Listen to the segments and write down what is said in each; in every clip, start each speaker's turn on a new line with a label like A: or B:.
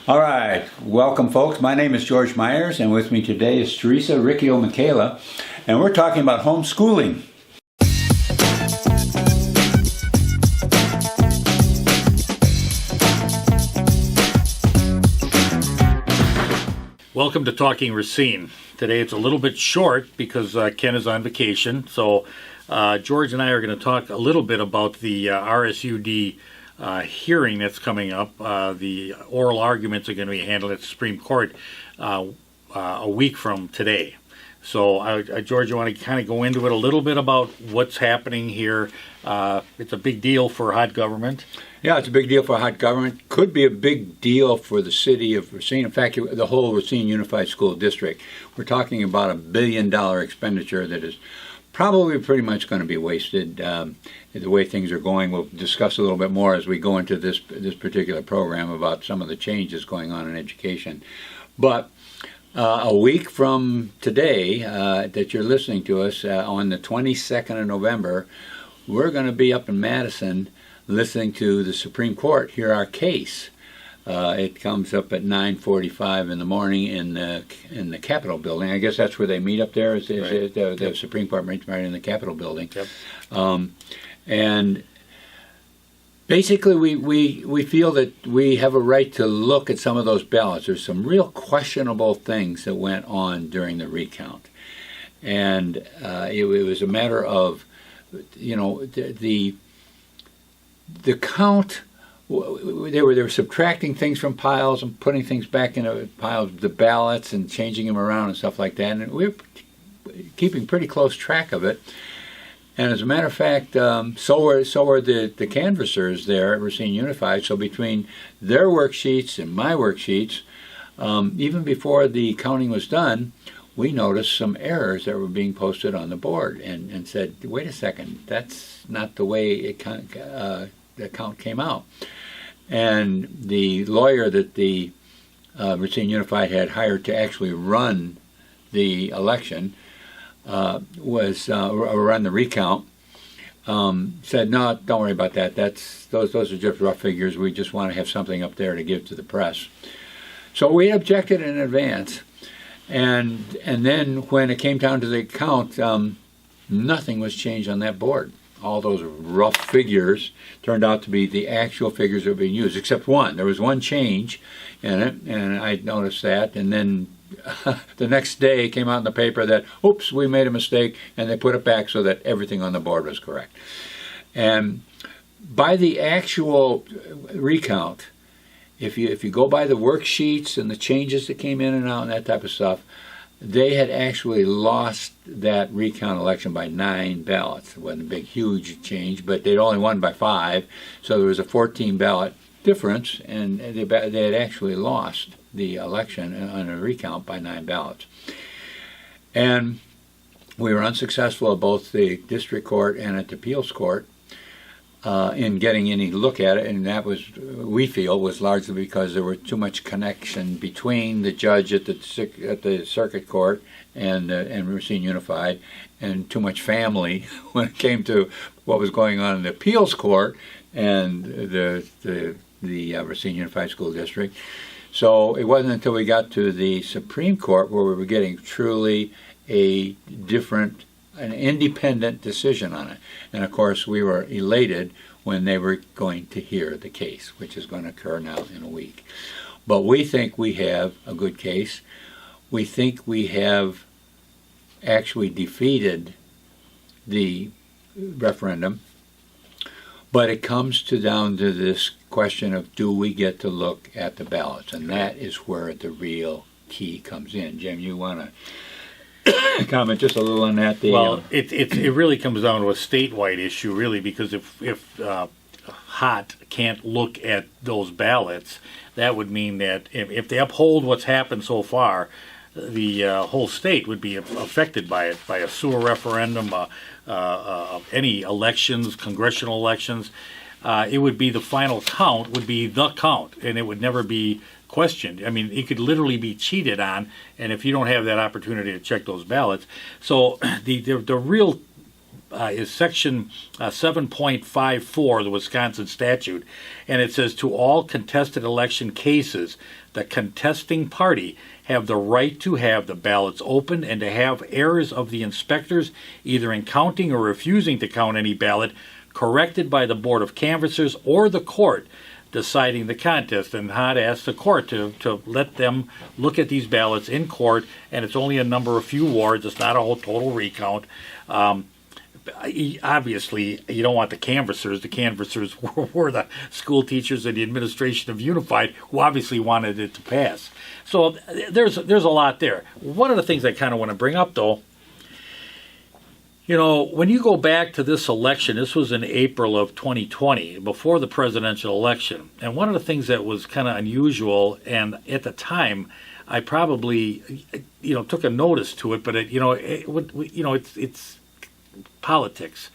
A: All right, welcome folks. My name is George Myers, and with me today is Teresa, Riccio, Michaela, and we're talking about homeschooling.
B: Welcome to Talking Racine. Today it's a little bit short because Ken is on vacation, so George and I are going to talk a little bit about the RSUD hearing that's coming up. The oral arguments are going to be handled at the Supreme Court a week from today. So, George, you want to kind of go into it a little bit about what's happening here? It's a big deal for hot government.
A: Yeah, it's a big deal for hot government. Could be a big deal for the city of Racine. In fact, the whole Racine Unified School District. We're talking about $1 billion expenditure that is probably pretty much going to be wasted. The way things are going, we'll discuss a little bit more as we go into this particular program about some of the changes going on in education. But a week from today that you're listening to us, on the 22nd of November, we're going to be up in Madison listening to the Supreme Court hear our case. It comes up at 9:45 in the morning in the Capitol building. I guess that's where they meet up there. Right. The Supreme Court meets right in the Capitol building. Yep. And basically, we feel that we have a right to look at some of those ballots. There's some real questionable things that went on during the recount, and it was a matter of, the count. They were subtracting things from piles and putting things back into piles, the ballots, and changing them around and stuff like that. And we were keeping pretty close track of it. And as a matter of fact, so were the canvassers there at Racine Unified. So between their worksheets and my worksheets, even before the counting was done, we noticed some errors that were being posted on the board and said, wait a second, that's not the way the count came out. And the lawyer that the Racine Unified had hired to actually run the election run the recount, said, no, don't worry about that. Those are just rough figures. We just want to have something up there to give to the press. So we objected in advance, and then when it came down to the count, nothing was changed on that board. All those rough figures turned out to be the actual figures that were being used, except one. There was one change in it, and I noticed that. And then the next day it came out in the paper that, oops, we made a mistake, and they put it back so that everything on the board was correct. And by the actual recount, if you go by the worksheets and the changes that came in and out and that type of stuff, they had actually lost that recount election by 9 ballots. It wasn't a big, huge change, but they'd only won by 5, so there was a 14 ballot difference, and they had actually lost the election on a recount by 9 ballots. And we were unsuccessful at both the district court and at the appeals court in getting any look at it, and that was, we feel, was largely because there was too much connection between the judge at the circuit court and Racine Unified, and too much family when it came to what was going on in the appeals court and the Racine Unified School District. So it wasn't until we got to the Supreme Court where we were getting truly an independent decision on it. And of course, we were elated when they were going to hear the case, which is going to occur now in a week. But we think we have a good case. We think we have actually defeated the referendum. But it comes down to this question of, do we get to look at the ballots? And that is where the real key comes in. Jim, you want to comment just a little on that?
B: It really comes down to a statewide issue, really, because if HOT can't look at those ballots, that would mean that if they uphold what's happened so far, the whole state would be affected by it, by a sewer referendum, any elections, congressional elections. It would be the final count, would be the count, and it would never be questioned. I mean, it could literally be cheated on, and if you don't have that opportunity to check those ballots. So the real is Section 7.54 of the Wisconsin statute, and it says, to all contested election cases, the contesting party have the right to have the ballots opened and to have errors of the inspectors, either in counting or refusing to count any ballot, corrected by the Board of Canvassers or the court deciding the contest. And Hod asked the court to let them look at these ballots in court, and it's only a number of few wards. It's not a whole total recount. Obviously, you don't want the canvassers. The canvassers were the school teachers and the administration of Unified, who obviously wanted it to pass. So there's a lot there. One of the things I kind of want to bring up, though, you know, when you go back to this election, this was in April of 2020, before the presidential election. And one of the things that was kind of unusual, and at the time, I probably, you know, took a notice to it, but it's politics.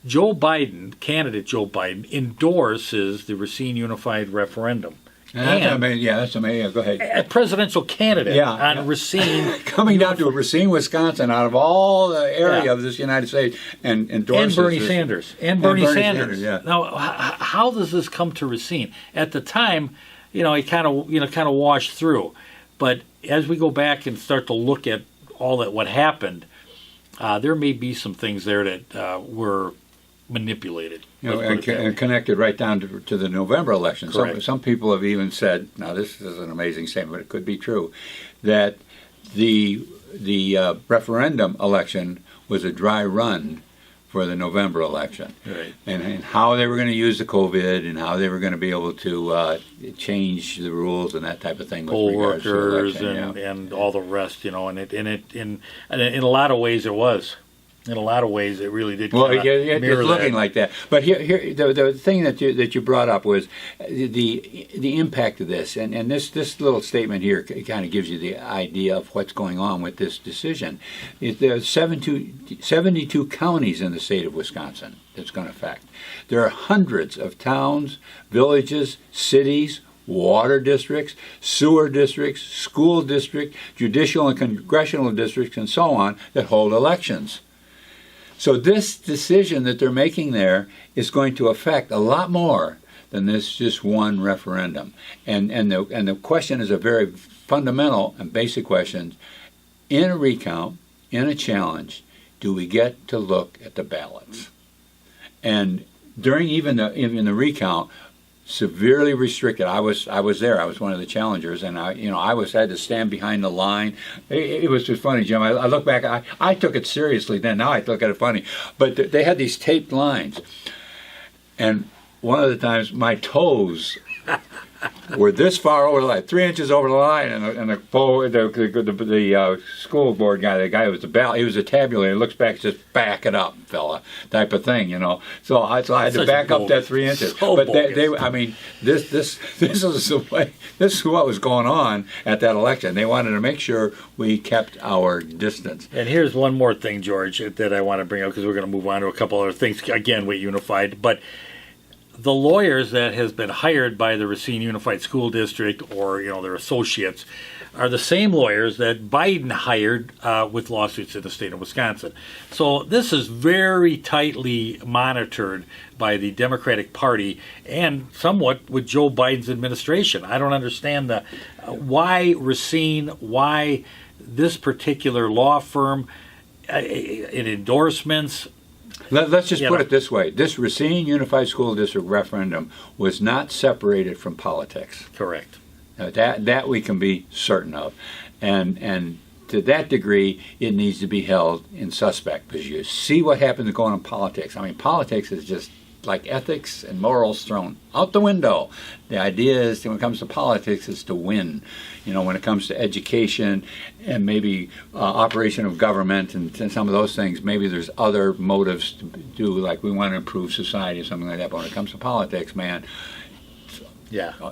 B: Candidate Joe Biden, endorses the Racine Unified referendum.
A: That's amazing. Go ahead.
B: A presidential candidate on Racine.
A: Coming down to Racine, Wisconsin, out of all the area of this United States, and endorses.
B: And Bernie Sanders. And Bernie Sanders.
A: Yeah.
B: Now, how does this come to Racine? At the time, you know, it kind of washed through. But as we go back and start to look at what happened, there may be some things there that were manipulated.
A: You know, and connected right down to the November election. Some people have even said, now this is an amazing statement, but it could be true, that the referendum election was a dry run for the November election.
B: Right.
A: And how they were going to use the COVID and how they were going to be able to change the rules and that type of thing.
B: Poll workers and all the rest, you know, and in a lot of ways it was. In a lot of ways, it really did.
A: Well, it's looking like that. But here, the thing that you brought up was the impact of this, and this little statement here kind of gives you the idea of what's going on with this decision. There are 72 counties in the state of Wisconsin that's going to affect. There are hundreds of towns, villages, cities, water districts, sewer districts, school districts, judicial and congressional districts, and so on that hold elections. So this decision that they're making there is going to affect a lot more than this just one referendum. And the question is a very fundamental and basic question. In a recount, in a challenge, do we get to look at the ballots? And during even the recount, severely restricted. I was there. I was one of the challengers, and I had to stand behind the line. It was just funny, Jim. I look back. I took it seriously then. Now I look at it funny. But they had these taped lines, and one of the times my toes were this far over the line, 3 inches over the line, and the school board guy, the guy who was the ballot, he was a tabulator. Looks back, says, "Back it up, fella," type of thing, you know. So I had to back up that 3 inches. But this is the way. This is what was going on at that election. They wanted to make sure we kept our distance.
B: And here's one more thing, George, that I want to bring up, because we're going to move on to a couple other things again with Unified, but. The lawyers that has been hired by the Racine Unified School District, or their associates, are the same lawyers that Biden hired with lawsuits in the state of Wisconsin. So this is very tightly monitored by the Democratic Party and somewhat with Joe Biden's administration. I don't understand why Racine, why this particular law firm, in endorsements.
A: Let's just put it this way. This Racine Unified School District referendum was not separated from politics.
B: Correct.
A: That we can be certain of. And to that degree, it needs to be held in suspect, because you see what happens going on in politics. I mean, politics is just like ethics and morals thrown out the window. The idea is, when it comes to politics, is to win. When it comes to education and maybe operation of government and some of those things, maybe there's other motives to do, like we want to improve society or something like that. But when it comes to politics, man,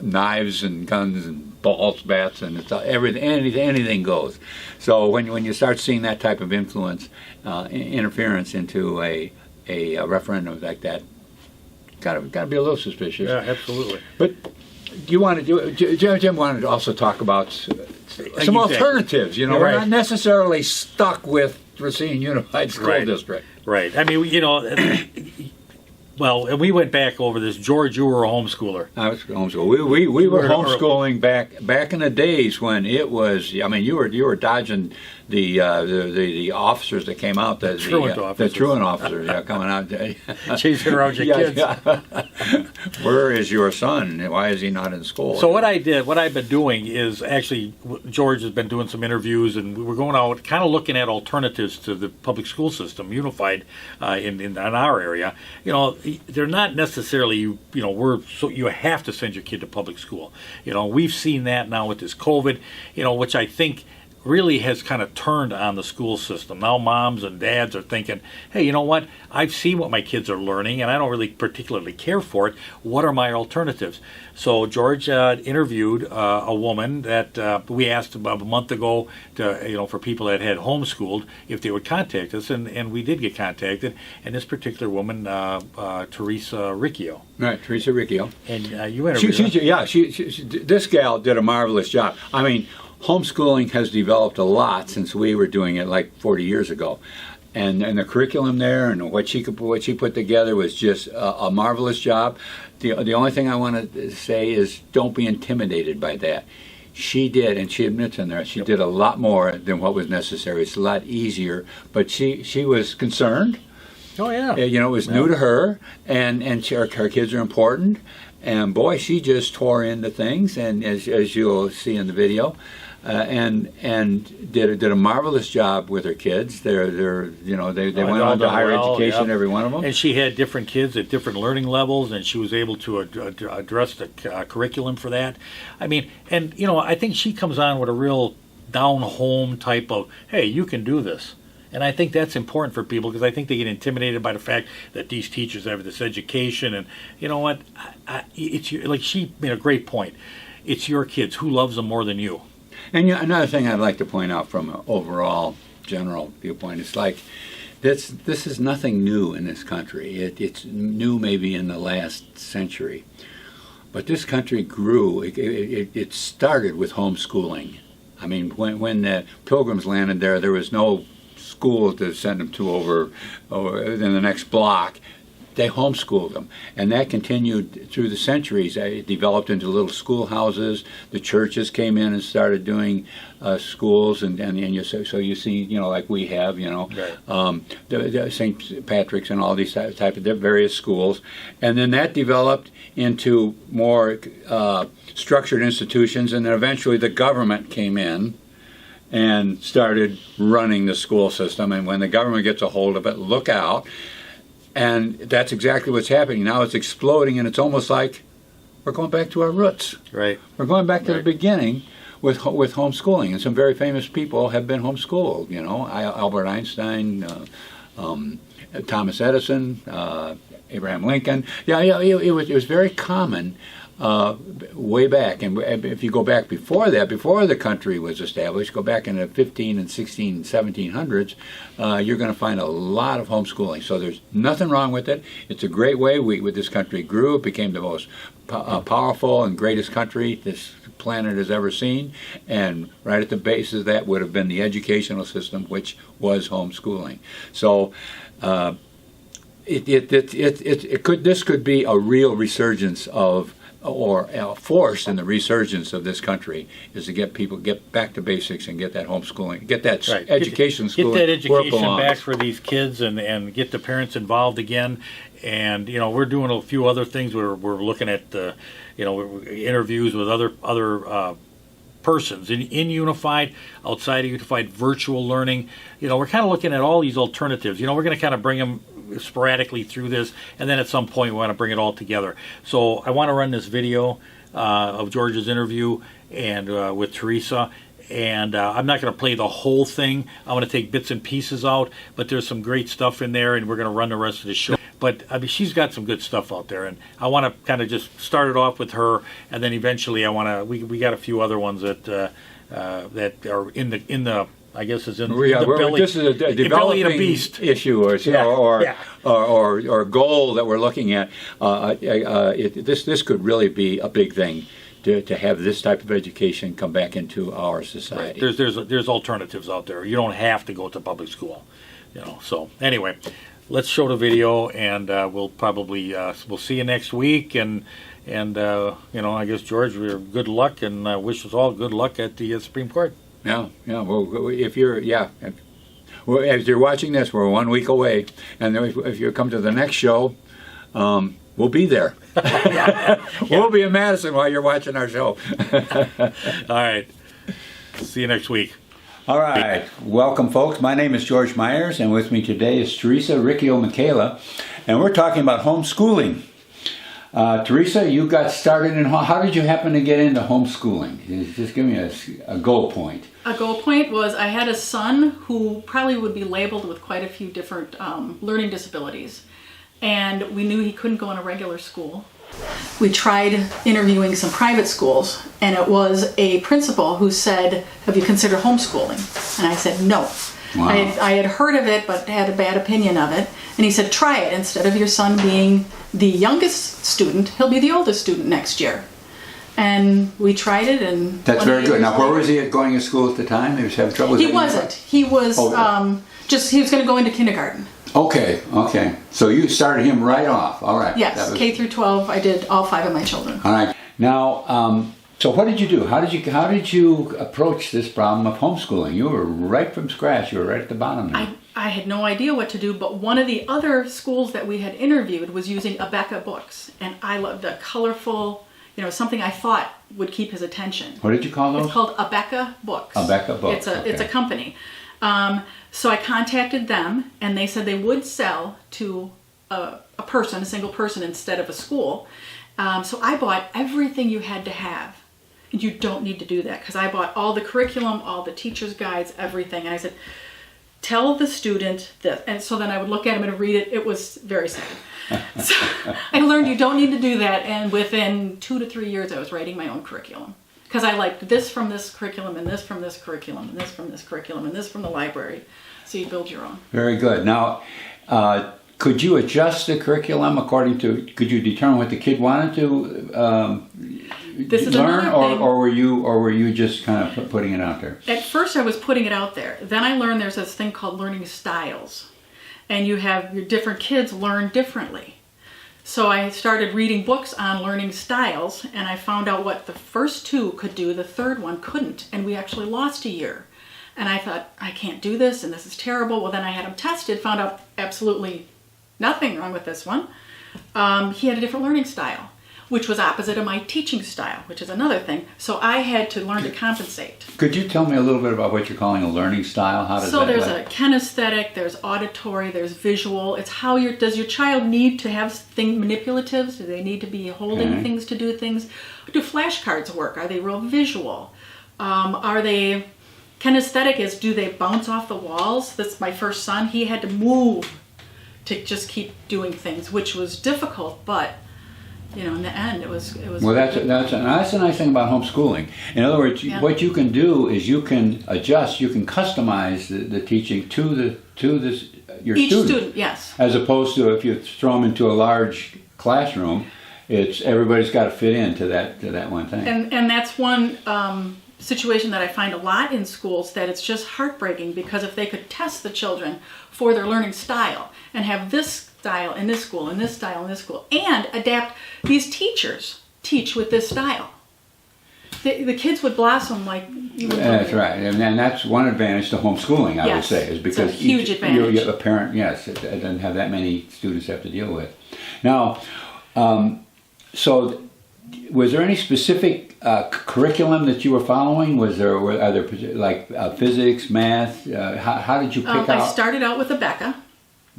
A: knives and guns and balls, bats, and it's everything, anything goes. So when you start seeing that type of influence, interference into a referendum like that, got to be a little suspicious.
B: Yeah, absolutely.
A: But Jim wanted to also talk about some alternatives. We're not necessarily stuck with Racine Unified School District.
B: Right. I mean, you know, well, and we went back over this. George, you were a homeschooler.
A: I was homeschooled. We were homeschooling back in the days when it was. I mean, you were dodging the officers that came out. The truant officers coming out.
B: Chasing around your kids.
A: Yeah. Where is your son? Why is he not in school?
B: So what I've been doing is actually, George has been doing some interviews, and we were going out, kind of looking at alternatives to the public school system, unified in our area. You know, they're not necessarily, you have to send your kid to public school. You know, we've seen that now with this COVID, which I think really has kind of turned on the school system. Now moms and dads are thinking, hey, you know what? I've seen what my kids are learning, and I don't really particularly care for it. What are my alternatives? So George interviewed a woman that we asked about a month ago to, for people that had homeschooled if they would contact us, and we did get contacted. And this particular woman, Teresa Riccio.
A: Right, Teresa Riccio.
B: And you interviewed her.
A: This gal did a marvelous job. I mean, homeschooling has developed a lot since we were doing it like 40 years ago. And the curriculum there and what she put together was just a marvelous job. The only thing I want to say is don't be intimidated by that. She did, and she admits in there, she did a lot more than what was necessary. It's a lot easier, but she was concerned.
B: Oh, yeah.
A: It was new to her, and her kids are important. And boy, she just tore into things, and as you'll see in the video, and did a marvelous job with her kids. They went on to higher education, every one of them.
B: And she had different kids at different learning levels, and she was able to address the curriculum for that. I mean, and I think she comes on with a real down home type of, hey, you can do this. And I think that's important for people, because I think they get intimidated by the fact that these teachers have this education. And you know what? It's like she made a great point. It's your kids. Who loves them more than you?
A: And another thing I'd like to point out from an overall general viewpoint, it's like this is nothing new in this country. It's new maybe in the last century. But this country grew. It started with homeschooling. I mean, when the Pilgrims landed there was no school to send them to over in the next block. They homeschooled them, and that continued through the centuries. It developed into little schoolhouses. The churches came in and started doing schools, and you see, like we have, the St. Patrick's and all these type of various schools, and then that developed into more structured institutions, and then eventually the government came in and started running the school system. And when the government gets a hold of it, look out. And that's exactly what's happening. Now it's exploding, and it's almost like we're going back to our roots.
B: Right.
A: We're going back to the beginning with homeschooling. And some very famous people have been homeschooled. Albert Einstein, Thomas Edison, Abraham Lincoln. It was very common way back. And if you go back before that, before the country was established, go back in the 15 and 16 and 1700s, you're going to find a lot of homeschooling. So there's nothing wrong with it. It's a great way this country grew. It became the most powerful and greatest country this planet has ever seen. And right at the base of that would have been the educational system, which was homeschooling. So this could be a real resurgence of, or a force in the resurgence of this country, is to get people get back to basics and get that homeschooling, get that education schooling.
B: Get that education back for these kids, and get the parents involved again. And we're doing a few other things. We're looking at interviews with other persons in Unified, outside of Unified, virtual learning. We're kind of looking at all these alternatives. We're going to kind of bring them sporadically through this, and then at some point we want to bring it all together. So I want to run this video of George's interview and with Teresa, and I'm not going to play the whole thing. I'm going to take bits and pieces out, but there's some great stuff in there, and we're going to run the rest of the show. But I mean, she's got some good stuff out there, and I want to kind of just start it off with her, and then eventually I want to. We got a few other ones that are in the. I guess is in the belly.
A: This is a developing
B: beast
A: issue, or goal that we're looking at. This could really be a big thing to have this type of education come back into our society.
B: Right. There's alternatives out there. You don't have to go to public school. So anyway, let's show the video, and we'll probably we'll see you next week. And I guess, George, good luck, and wish us all good luck at the Supreme Court.
A: Yeah. Well, if you're well, as you're watching this, we're 1 week away, and then if you come to the next show, we'll be there. We'll be in Madison while you're watching our show.
B: All right. See you next week.
A: All right. Welcome, folks. My name is George Myers, and with me today is Teresa Riccio Michaela, and we're talking about homeschooling. Teresa, you got started in how did you happen to get into homeschooling? Just give me a goal point.
C: A goal point was I had a son who probably would be labeled with quite a few different learning disabilities, and we knew he couldn't go in a regular school. We tried interviewing some private schools, and it was a principal who said, "Have you considered homeschooling?" And I said, "No."
A: Wow.
C: I had heard of it, but had a bad opinion of it. And he said, "Try it. Instead of your son being the youngest student, he'll be the oldest student next year." And we tried it, and
A: that's very good. Now, where was he going to school at the time? He was having trouble.
C: He wasn't. He was he was going to go into kindergarten.
A: Okay. So you started him right off. All right.
C: Yes, K through 12. I did all 5 of my children.
A: All right. Now, so what did you do? How did you approach this problem of homeschooling? You were right from scratch. You were right at the bottom.
C: I had no idea what to do, but one of the other schools that we had interviewed was using Abeka books, and I loved the colorful, something I thought would keep his attention.
A: What did you call those?
C: It's called Abeka Books.
A: Abeka Books.
C: It's a company. So I contacted them, and they said they would sell to a single person instead of a school. So I bought everything you had to have. And you don't need to do that, because I bought all the curriculum, all the teacher's guides, everything. And I said, tell the student this. And so then I would look at him and read it. It was very simple. So I learned you don't need to do that. And within 2 to 3 years, I was writing my own curriculum. Because I liked this from this curriculum, and this from this curriculum, and this from this curriculum, and this from the library. So you build your own.
A: Very good. Now, could you adjust the curriculum could you determine what the kid wanted to learn, or were you just kind of putting it out there?
C: At first I was putting it out there. Then I learned there's this thing called learning styles. And you have your different kids learn differently. So I started reading books on learning styles, and I found out what the first 2 could do, the third one couldn't, and we actually lost a year. And I thought, I can't do this, and this is terrible. Well, then I had him tested, found out absolutely nothing wrong with this one. He had a different learning style, which was opposite of my teaching style, which is another thing. So I had to learn to compensate.
A: Could you tell me a little bit about what you're calling a learning style? How does
C: so
A: that
C: there's a kinesthetic, there's auditory, there's visual. It's how does your child need to have manipulatives? Do they need to be holding things to do things? Do flashcards work? Are they real visual? Are they kinesthetic? Do they bounce off the walls? That's my first son. He had to move to just keep doing things, which was difficult, but in the end, it was.
A: Well, that's a nice thing about homeschooling. In other words, what you can do is you can adjust, you can customize the teaching to your
C: each
A: student.
C: student, yes.
A: As opposed to if you throw them into a large classroom, everybody's got to fit into that one thing.
C: And that's one situation that I find a lot in schools, that it's just heartbreaking, because if they could test the children for their learning style and have this style in this school, and this style in this school, and adapt, these teachers teach with this style, the kids would blossom like you would.
A: That's right, and that's one advantage to homeschooling, I would say, is because
C: it's a huge advantage.
A: A parent, it doesn't have that many students have to deal with. Now, so was there any specific curriculum that you were following? Are there like physics, math? How did you pick out?
C: I started out with Abeka.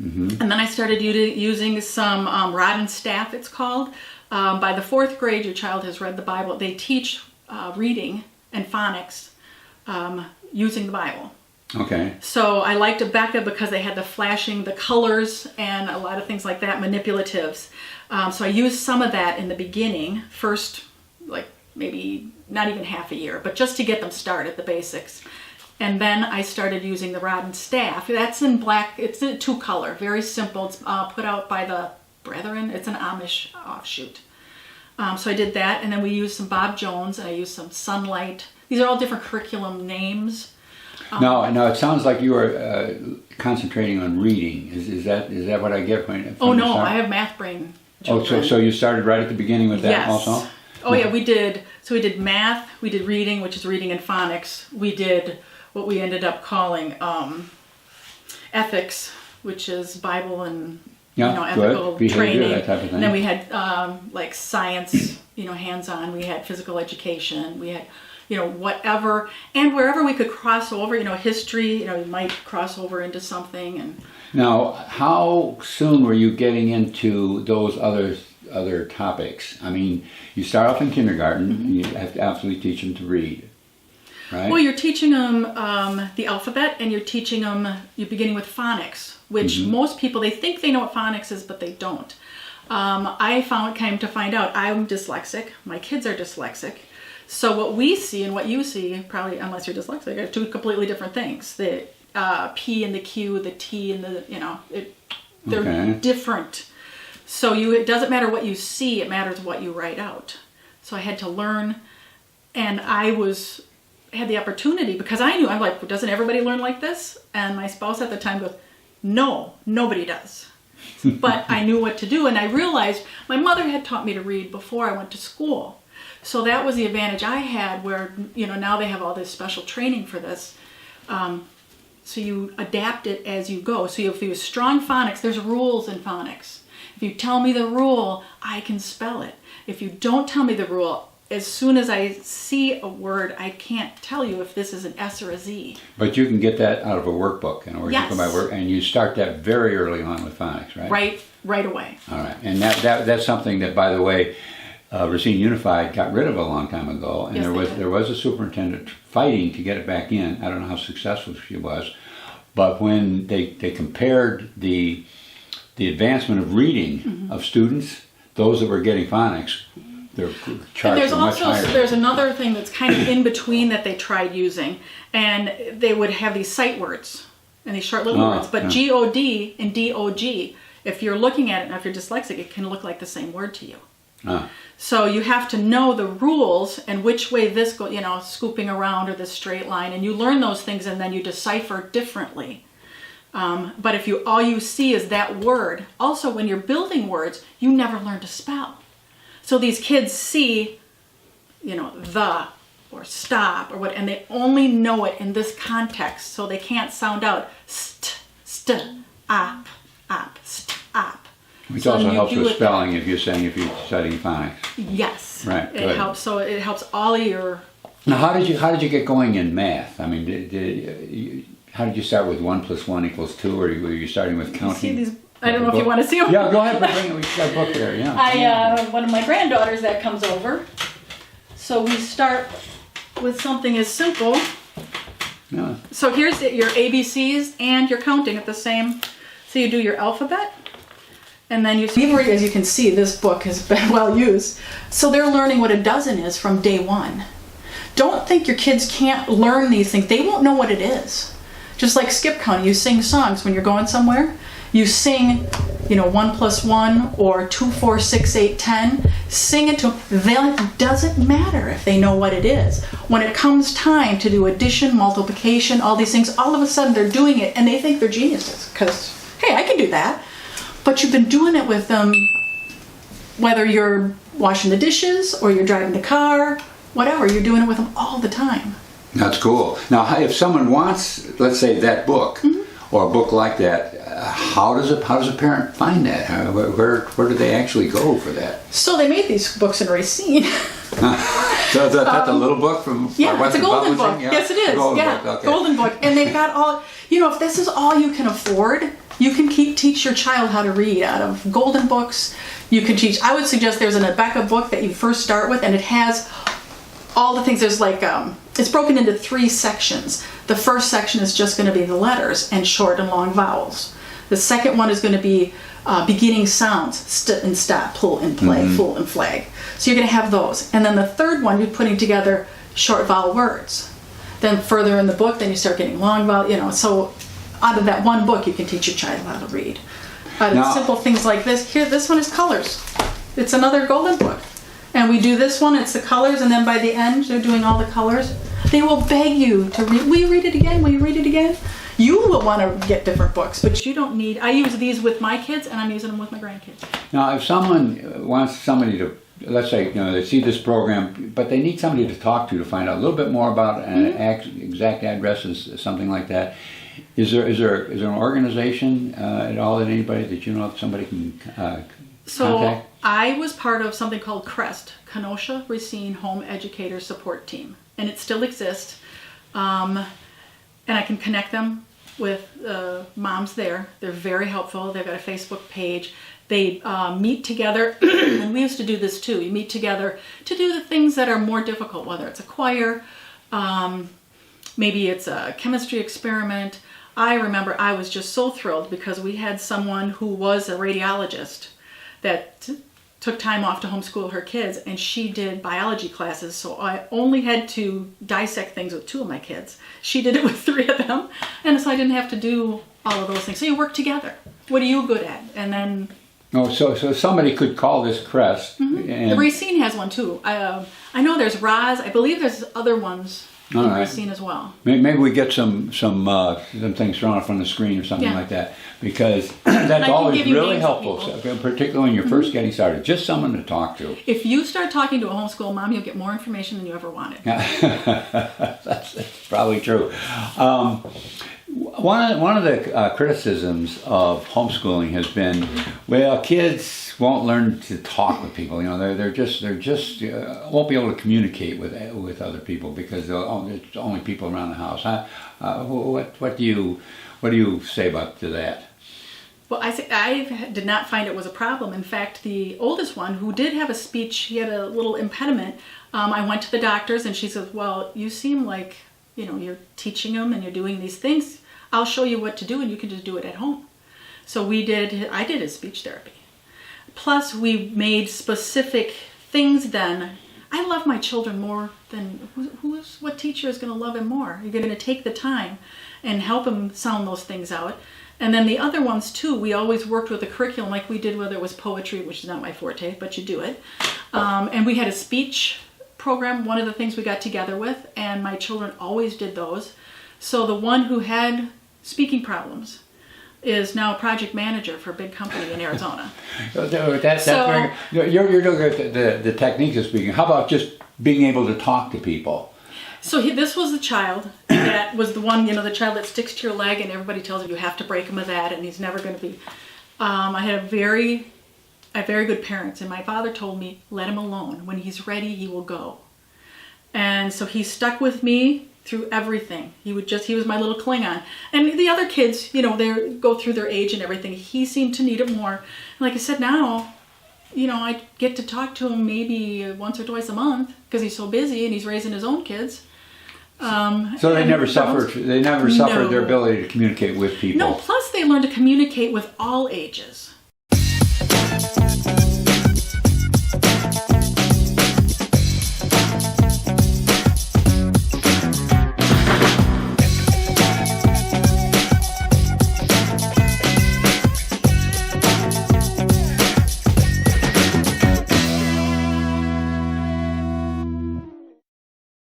C: And then I started using some rod and staff, it's called. By the 4th grade, your child has read the Bible. They teach reading and phonics using the Bible.
A: Okay.
C: So I liked Abeka because they had the flashing, the colors, and a lot of things like that, manipulatives. So I used some of that in the beginning, first, like maybe not even half a year, but just to get them started, the basics. And then I started using the rod and staff. That's in black. It's in 2-color, very simple. It's put out by the Brethren. It's an Amish offshoot. So I did that, and then we used some Bob Jones, and I used some Sunlight. These are all different curriculum names.
A: Now it sounds like you are concentrating on reading. Is that what I get from
C: Oh no,
A: the start?
C: I have math brain
A: Oh,
C: children.
A: so you started right at the beginning with that
C: Yes.
A: also?
C: Oh yeah, we did math, we did reading, which is reading and phonics. We did what we ended up calling ethics, which is Bible and
A: Yeah,
C: ethical
A: good. Behavior,
C: training.
A: that type of thing.
C: And then we had like science, hands-on. We had physical education. We had whatever, and wherever we could cross over, history, you might cross over into something. And
A: Now, how soon were you getting into those other topics? I mean, you start off in kindergarten, you have to absolutely teach them to read, right?
C: well, you're teaching them the alphabet, and you're teaching them, you're beginning with phonics, which most people, they think they know what phonics is, but they don't. I came to find out I'm dyslexic. My kids are dyslexic. So what we see and what you see, probably unless you're dyslexic, are two completely different things. The P and the Q, the T and the, they're
A: Okay.
C: different. So it doesn't matter what you see, it matters what you write out. So I had to learn, and I had the opportunity, because I knew, I'm like, doesn't everybody learn like this? And my spouse at the time goes, no, nobody does. But I knew what to do, and I realized my mother had taught me to read before I went to school. So that was the advantage I had, where, now they have all this special training for this. So you adapt it as you go. So if you have strong phonics, there's rules in phonics. If you tell me the rule, I can spell it. If you don't tell me the rule, as soon as I see a word, I can't tell you if this is an S or a Z.
A: But you can get that out of a workbook,
C: Yes.
A: and you start that very early on with phonics, right?
C: Right away.
A: All right, and that's something that, by the way, Racine Unified got rid of a long time ago, and
C: Yes, they did.
A: there was a superintendent fighting to get it back in. I don't know how successful she was, but when they compared the advancement of reading of students, those that were getting phonics, their
C: And
A: charts
C: there's
A: were much
C: also,
A: higher.
C: there's another thing that's kind of in between that they tried using, and they would have these sight words and these short little words, but
A: yeah.
C: G-O-D and D-O-G, if you're looking at it, and if you're dyslexic, it can look like the same word to you.
A: Ah.
C: So you have to know the rules and which way this goes, scooping around or this straight line, and you learn those things and then you decipher differently. But if all you see is that word, also when you're building words, you never learn to spell. So these kids see, the or stop or what, and they only know it in this context, so they can't sound out op, stop.
A: Which
C: So
A: also
C: you
A: helps
C: do
A: with
C: it-
A: spelling if you're studying phonics.
C: Yes.
A: Right,
C: It
A: good.
C: helps. So it helps all of your.
A: Now, how did you get going in math? I mean, how did you start with 1 + 1 = 2, or were you starting with counting?
C: See these? I don't know if you want to see them.
A: Yeah, go ahead. We got a book there. Yeah.
C: One of my granddaughters that comes over. So we start with something as simple.
A: Yeah.
C: So here's your ABCs and your counting at the same. So you do your alphabet, and then as you can see, this book has been well used. So they're learning what a dozen is from day one. Don't think your kids can't learn these things. They won't know what it is. Just like skip counting, you sing songs when you're going somewhere. You sing, 1 + 1 or 2, 4, 6, 8, 10. Sing it to them. It doesn't matter if they know what it is. When it comes time to do addition, multiplication, all these things, all of a sudden they're doing it and they think they're geniuses because, hey, I can do that. But you've been doing it with them, whether you're washing the dishes or you're driving the car, whatever, you're doing it with them all the time.
A: That's cool. Now, if someone wants, let's say, that book or a book like that, how does a parent find that? Where do they actually go for that?
C: So they made these books in Racine.
A: So that's a little book from
C: Yeah, it's a
A: Western
C: golden book.
A: Publishing? Yeah.
C: Yes, it is.
A: Golden
C: Yeah,
A: book, okay.
C: golden book. And they've got all, if this is all you can afford, you can teach your child how to read out of golden books. You can teach, I would suggest there's an Abeka book that you first start with, and it has all the things. There's like, it's broken into 3 sections. The first section is just going to be the letters and short and long vowels. The second one is going to be beginning sounds, st and stop, pull and play, fool and flag. So you're going to have those. And then the third one, you're putting together short vowel words. Then further in the book, then you start getting long vowel, so out of that one book, you can teach your child how to read. Out of
A: Now-
C: simple things like this, here, this one is colors. It's another golden book. And we do this one, it's the colors, and then by the end, they're doing all the colors. They will beg you to read. Will you read it again? Will you read it again? You will want to get different books, but you don't need. I use these with my kids, and I'm using them with my grandkids.
A: Now, if someone wants somebody to, let's say, they see this program, but they need somebody to talk to find out a little bit more about an exact addresses, something like that. Is there an organization at all that anybody that you know of somebody can
C: So
A: contact?
C: I was part of something called CREST, Kenosha Racine Home Educator Support Team, and it still exists. And I can connect them with moms there. They're very helpful. They've got a Facebook page. They meet together, and we used to do this too. You meet together to do the things that are more difficult, whether it's a choir, maybe it's a chemistry experiment. I remember I was just so thrilled because we had someone who was a radiologist that took time off to homeschool her kids, and she did biology classes, so I only had to dissect things with 2 of my kids. She did it with 3 of them, and so I didn't have to do all of those things. So you work together. What are you good at? And then...
A: Oh, so somebody could call this CREST. And
C: Racine has one too. I know there's RUSD. I believe there's other ones in Racine as well.
A: maybe we get some things thrown up on the screen or something like that, because that's always really helpful, particularly when you're first getting started. Just someone to talk to.
C: If you start talking to a homeschool mom, you'll get more information than you ever wanted.
A: That's probably true. One of the criticisms of homeschooling has been, well, kids won't learn to talk with people. They're just won't be able to communicate with other people because there's only people around the house. What do you say about to that?
C: Well, I did not find it was a problem. In fact, the oldest one, who did have a speech, he had a little impediment. I went to the doctors, and she said, "Well, you seem like you're teaching him and you're doing these things. I'll show you what to do, and you can just do it at home." So I did his speech therapy. Plus, we made specific things then. I love my children more than what teacher is going to love him more? You're going to take the time and help him sound those things out. And then the other ones too, we always worked with a curriculum like we did, whether it was poetry, which is not my forte, but you do it. And we had a speech program, one of the things we got together with, and my children always did those. So the one who had speaking problems is now a project manager for a big company in Arizona.
A: You're looking at the techniques of speaking. How about just being able to talk to people?
C: So this was the child that was the one, the child that sticks to your leg and everybody tells you have to break him of that and he's never going to be. I had very good parents, and my father told me, let him alone. When he's ready, he will go. And so he stuck with me through everything. He was my little Klingon. And the other kids, they go through their age and everything. He seemed to need it more. And like I said, now, I get to talk to him maybe once or twice a month because he's so busy and he's raising his own kids.
A: So they never suffered. They never suffered their ability to communicate with people.
C: No. Plus, they learn to communicate with all ages.